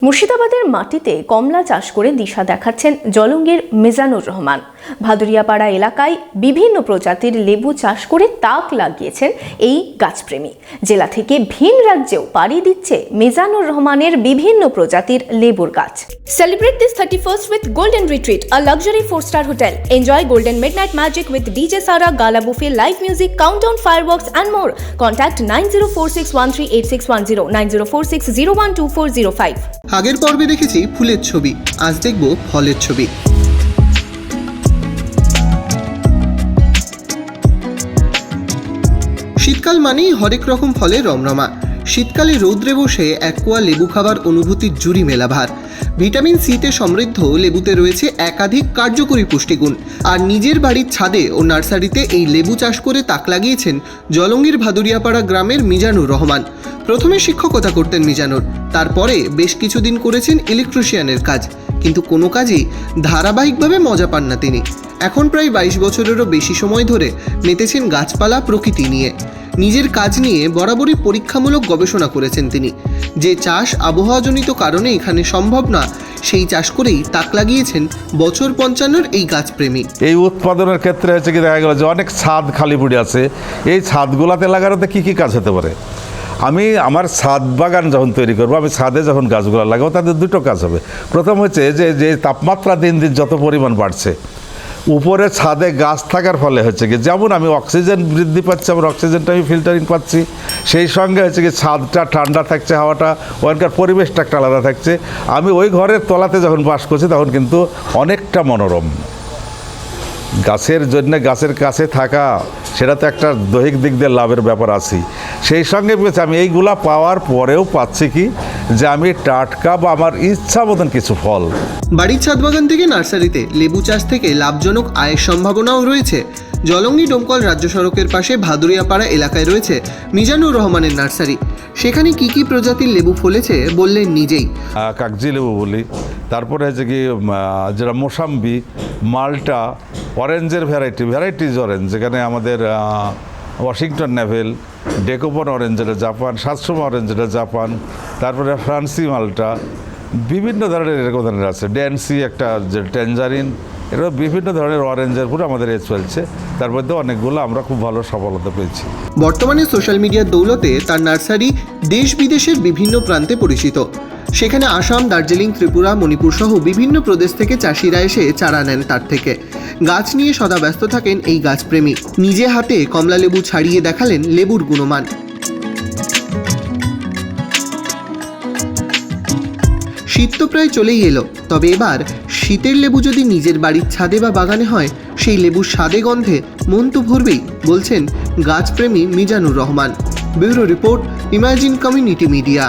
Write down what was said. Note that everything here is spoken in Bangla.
মুর্শিদাবাদের মাটিতে কমলা চাষ করে দিশা দেখাচ্ছেন জলঙ্গির মিজানুর রহমান। ভাদুরিয়াপাড়া এলাকায় বিভিন্ন প্রজাতির লেবু চাষ করে তাক লাগিয়েছেন এই গাছপ্রেমী। জেলা থেকে ভিন রাজ্যেও পাড়ি দিচ্ছে মিজানুর রহমানের বিভিন্ন প্রজাতির লেবুর গাছ। Celebrate this 31st with Golden Retreat, a luxury 4-star hotel. Enjoy golden midnight magic with DJ Sara, gala buffet, live music, countdown fireworks and more. Contact 9046138610, 9046012405. আগের পর্বে দেখেছি ফুলের ছবি, আজ দেখব ফলের ছবি। শীতকাল মানেই হরেক রকম ফলের রমরমা। শীতকালে রৌদ্রে বসে এক কোয়া লেবু খাবার অনুভূতির জুড়ি মেলা ভার। ভিটামিন সিতে সমৃদ্ধ লেবুতে রয়েছে একাধিক কার্যকরী পুষ্টিগুণ। আর নিজের বাড়ির ছাদে ও নার্সারিতে এই লেবু চাষ করে তাক লাগিয়েছেন জলঙ্গির ভাদুরিয়াপাড়া গ্রামের মিজানুর রহমান। প্রথমে শিক্ষকতা করতেন মিজানুর, তারপরে বেশ কিছুদিন করেছেন ইলেকট্রিশিয়ানের কাজ, কিন্তু কোনো কাজেই ধারাবাহিকভাবে মজা পান না তিনি। এখন প্রায় 22 বছরেরও বেশি সময় ধরে মেতেছেন গাছপালা প্রকৃতি নিয়ে। নিজের কাজ নিয়ে বরাবরই পরীক্ষামূলক গবেষণা করেছেন তিনি। যে চাষ আবহাওয়াজনিত কারণে এখানে সম্ভব না, সেই চাষ করেই তাক লাগিয়েছেন বছর 55-র এই গাছপ্রেমী। এই উৎপাদনের ক্ষেত্রে হচ্ছে কি, দেখা গেল যে অনেক ছাদ খালি পড়ে আছে। এই ছাদগুলাতে লাগানোতে কী কী কাজ হতে পারে? আমি আমার ছাদ বাগান যখন তৈরি করবো, আমি ছাদে যখন গাছগুলো লাগাবো, তাদের দুটো কাজ হবে। প্রথম হচ্ছে যে তাপমাত্রা দিন দিন যত পরিমাণ বাড়ছে, উপরে ছাদে গাছ থাকার ফলে হচ্ছে কি, যেমন আমি অক্সিজেন বৃদ্ধি পাচ্ছি, আমার অক্সিজেনটা আমি ফিল্টারিং পাচ্ছি, সেই সঙ্গে হচ্ছে কি ছাদটা ঠান্ডা থাকছে, হাওয়াটা, ওখানকার পরিবেশটা একটা আলাদা থাকছে। আমি ওই ঘরের তলাতে যখন বাস করছি তখন কিন্তু অনেকটা মনোরম। গাছের জন্য গাছের কাছে থাকা, সেটা তো একটা দৈহিক দিক দিয়ে লাভের ব্যাপার আছেই। সেই সঙ্গে আমি এইগুলা পাওয়ার পরেও পাচ্ছি কি, যে আমি টাটকা বা আমার ইচ্ছা মতন কিছু ফল। বাড়ির ছাদ বাগান থেকে নার্সারিতে লেবু চাষ থেকে লাভজনক আয়ের সম্ভাবনাও রয়েছে। জলঙ্গি ডোমকল রাজ্য সড়কের পাশে ভাদুরিয়াপাড়া এলাকায় রয়েছে মিজানুর রহমানের নার্সারি। সেখানে কি কি প্রজাতির লেবু ফলেছে বললেন নিজেই। কাগজি লেবু বলি, তারপরে হচ্ছে কি যেটা মোসাম্বি, মাল্টা, অরেঞ্জের ভ্যারাইটিজ অরেঞ্জ, যেখানে আমাদের ওয়াশিংটন নেভেল, ডেকোপন অরেঞ্জ যেটা জাপান, সাতসোমা অরেঞ্জ যেটা জাপান, তারপরে ফ্রান্সি মাল্টা, বিভিন্ন ধরনের এরকম ধরনের আছে, ড্যান্সি একটা যে ট্যাঞ্জারিন, এরকম বিভিন্ন ধরনের অরেঞ্জের পুরো আমাদের চলছে। তার মধ্যে অনেকগুলো আমরা খুব ভালো সফলতা পেয়েছি। বর্তমানে সোশ্যাল মিডিয়ার দৌলতে তার নার্সারি দেশ বিদেশের বিভিন্ন প্রান্তে পরিচিত। সেখানে আসাম, দার্জিলিং, ত্রিপুরা, মণিপুর সহ বিভিন্ন প্রদেশ থেকে চাষিরা এসে চারা নেন তার থেকে। গাছ নিয়ে সদা ব্যস্ত থাকেন এই গাছপ্রেমী। নিজে হাতে কমলা লেবু ছাড়িয়ে দেখালেন লেবুর গুণমান। শীত তো প্রায় চলেই এলো, তবে এবার শীতের লেবু যদি নিজের বাড়ির ছাদে বা বাগানে হয়, সেই লেবুর স্বাদে গন্ধে মন তো ভরবেই, বলছেন গাছপ্রেমী Mizanur Rahman. Bureau report, imagine community media.